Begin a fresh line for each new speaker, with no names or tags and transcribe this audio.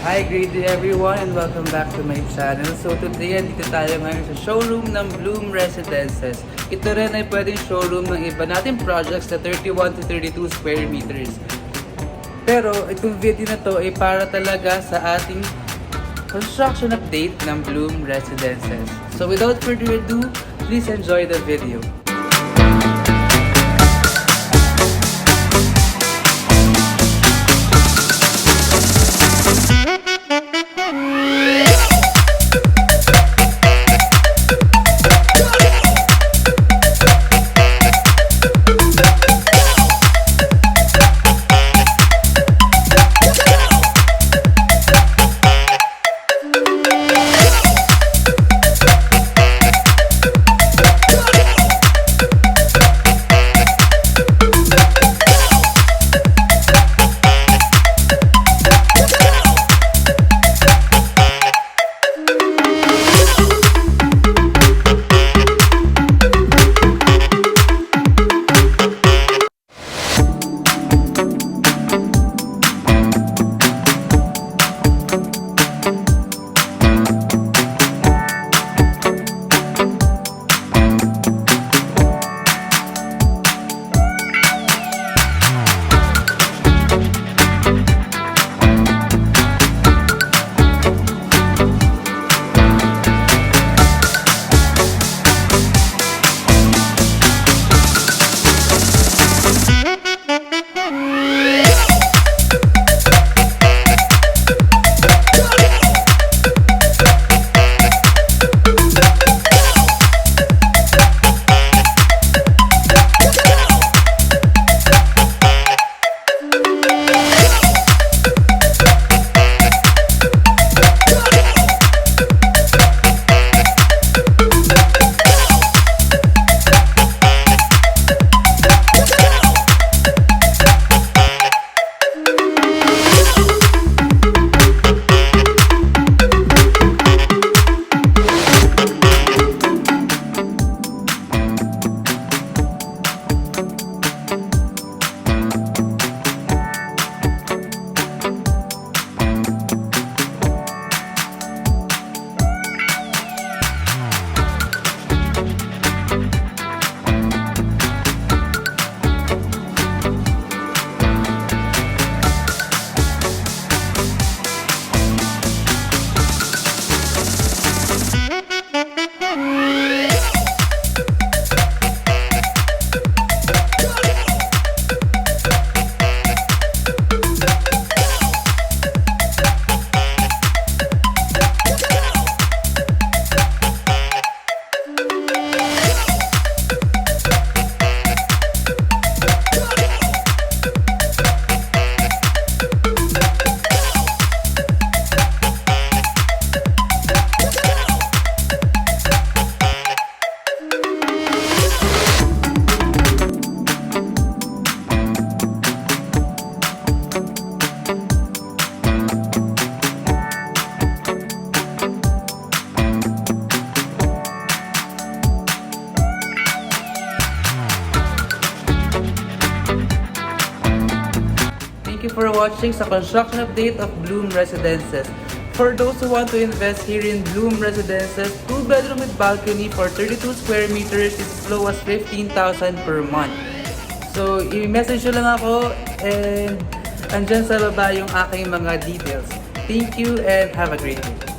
Hi, great day everyone and welcome back to my channel. So today, dito tayo ngayon sa showroom ng Bloom Residences. Ito rin ay pwedeng showroom ng iba nating projects na 31 to 32 square meters. Pero itong video na to ay para talaga sa ating construction update ng Bloom Residences. So without further ado, please enjoy the video. Thank you for watching sa construction update of Bloom Residences. For those who want to invest here in Bloom Residences, 2-bedroom with balcony for 32 square meters is as low as 15,000 per month. So, i-message nyo lang ako and andyan sa baba yung aking mga details. Thank you and have a great day.